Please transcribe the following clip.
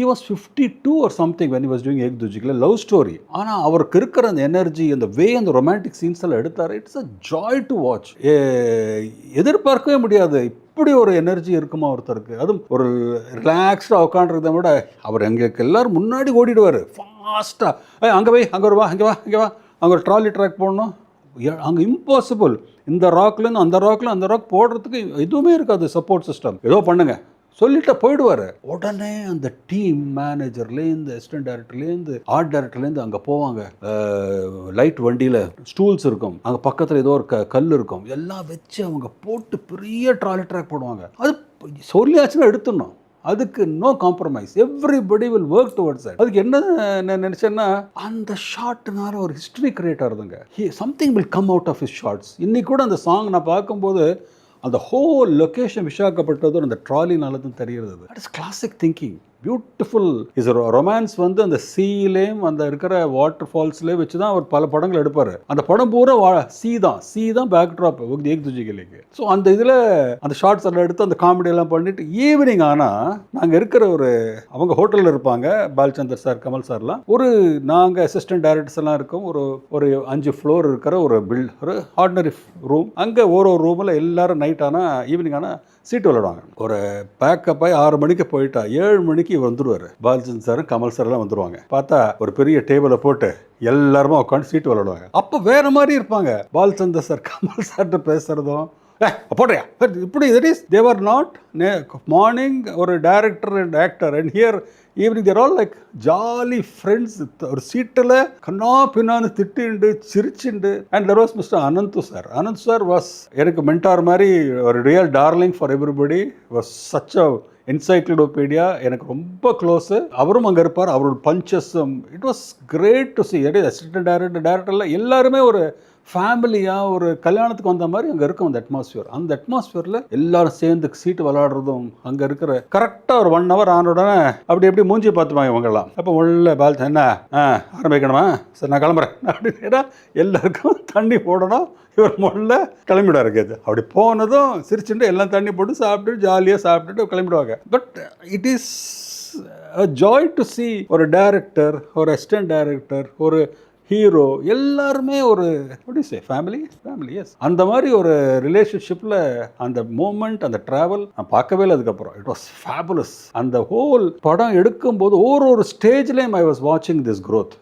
He was 52 or something when he was doing ஏக் துஜிக்கில் love story. ஆனால் அவருக்கு இருக்கிற அந்த எனர்ஜி, அந்த வே, அந்த ரொமான்டிக் சீன்ஸ் எல்லாம் எடுத்தார். It's a joy to watch. எதிர்பார்க்கவே முடியாது இப்படி ஒரு எனர்ஜி இருக்குமா ஒருத்தருக்கு. அதுவும் ஒரு ரிலாக்ஸ்டாக உட்காண்டிருக்கிறத விட அவர் எங்களுக்கு எல்லோரும் முன்னாடி ஓடிடுவார் ஃபாஸ்ட்டாக. அங்கே போய் அங்கே வா, இங்கே வா, இங்கே வா, அங்கே ஒரு ட்ராலி ட்ராக் போடணும், அங்கே இம்பாசிபிள். இந்த ராக்லேருந்து அந்த ராக்ல அந்த ராக் போடுறதுக்கு எதுவுமே இருக்காது சப்போர்ட் சிஸ்டம். ஏதோ பண்ணுங்க சொல்லிட்டு போயிடுவார். உடனே அந்த டீம் மேனேஜர்லேருந்து, அசிஸ்டன்ட் டைரக்டர்லேருந்து, ஆர்ட் டைரக்டர்லேருந்து அங்கே போவாங்க. லைட் வண்டியில் ஸ்டூல்ஸ் இருக்கும், அங்கே பக்கத்தில் ஏதோ ஒரு கல் இருக்கும், எல்லாம் வச்சு அவங்க போட்டு பெரிய ட்ராலி ட்ராக் போடுவாங்க. அது சொல்லியாச்சுன்னா எடுத்துடணும், அதுக்கு no compromise. Everybody will work towards it. அதுக்கு என்ன நினைச்சேன்னா, அந்த ஷார்ட்னால ஒரு ஹிஸ்டரி கிரியேட் ஆகுதுங்க. Something will come out of his shorts. இன்னைக்கு கூட அந்த சாங் நான் பார்க்கும்போது அந்த ஹோல் லொக்கேஷன் விசாகப்பட்டதும் அந்த ட்ராலினால தான் தெரிகிறது. That is classic thinking. Beautiful is romance. வந்து அந்த சீலேயும் அந்த இருக்கிற வாட்டர் ஃபால்ஸ்லேயே வச்சு தான் அவர் பல படங்கள் எடுப்பார். அந்த படம் பூரா சி தான் பேக் ட்ராப் ஏக் துஜிக்கிலேக்கு. ஸோ அந்த இதில் அந்த ஷார்ட்ஸ் எல்லாம் எடுத்து அந்த காமெடி எல்லாம் பண்ணிட்டு ஈவினிங் ஆனால் நாங்கள் இருக்கிற அவங்க ஹோட்டலில் இருப்பாங்க, பாலச்சந்தர் சார், கமல் சார்லாம். நாங்கள் அசிஸ்டன்ட் டைரக்டர்ஸ் எல்லாம் இருக்கோம். ஒரு 5 ஃப்ளோர் இருக்கிற ஒரு ஆர்டினரி ரூம். அங்கே ஒரு ரூமில் எல்லாரும் நைட் ஆனால், ஈவினிங் ஆனால் சீட்டு விளையாடுவாங்க. ஒரு பேக்கப் ஆகி 6 மணிக்கு போயிட்டா 7 மணிக்கு வந்துடுவார். பாலச்சந்தர் சார், கமல் சார் எல்லாம் வந்துடுவாங்க. பார்த்தா ஒரு பெரிய டேபிளை போட்டு எல்லாருமே உட்காந்து சீட்டு விளையாடுவாங்க. அப்போ வேற மாதிரி இருப்பாங்க. பாலச்சந்தர் சார் கமல் சார்கிட்ட பேசுறதும் போட்டையா இப்படி. That is they were not morning ஒரு director and actor, and here evening there all like jolly friends. ஒரு சீட்டில் கண்ணா பின்னான்னு திட்டிண்டு சிரிச்சுண்டு. And there was mister Ananthu sir. Anand sir was எனக்கு மென்டார் மாதிரி, ஒரு real darling for everybody. Was such a encyclopaedia. எனக்கு ரொம்ப க்ளோஸு. அவரும் அங்கே இருப்பார். அவரோட punches, it was great to see. Assistant டைரக்டர்லாம் எல்லாருமே ஒரு ஃபேமிலியாக ஒரு கல்யாணத்துக்கு வந்த மாதிரி அங்கே இருக்கும் அந்த அட்மாஸ்பியர். அந்த அட்மாஸ்பியரில் எல்லாரும் சேர்ந்து சீட்டு விளையாடுறதும், அங்கே இருக்கிற கரெக்டாக ஒரு 1 ஹவர் ஆன உடனே அப்படி மூஞ்சி பார்த்துப்பாங்க இவங்கெல்லாம். அப்போ உள்ள பால் என்ன ஆரம்பிக்கணுமா, சரி நான் கிளம்புறேன் அப்படின்னா எல்லாருக்கும் தண்ணி போடணும். இவர் முதல்ல கிளம்பிடுவார். இருக்குது அப்படி போனதும் சிரிச்சுட்டு எல்லாம் தண்ணி போட்டு சாப்பிட்டு ஜாலியாக சாப்பிட்டுட்டு கிளம்பிடுவாங்க. But it is a joy to see ஒரு டைரக்டர், ஒரு அசிஸ்டன்ட் டைரக்டர், ஒரு ஹீரோ, எல்லாருமே ஒரு ஃபேமிலி. எஸ், அந்த மாதிரி ஒரு ரிலேஷன்ஷிப்பில் அந்த மூமெண்ட், அந்த ட்ராவல் நான் பார்க்கவே இல்லை. அதுக்கப்புறம் இட் வாஸ் ஃபேபுலஸ். அந்த ஹோல் படம் எடுக்கும்போது ஒரு ஸ்டேஜ்லேயும் ஐ வாஸ் வாட்சிங் திஸ் க்ரோத்.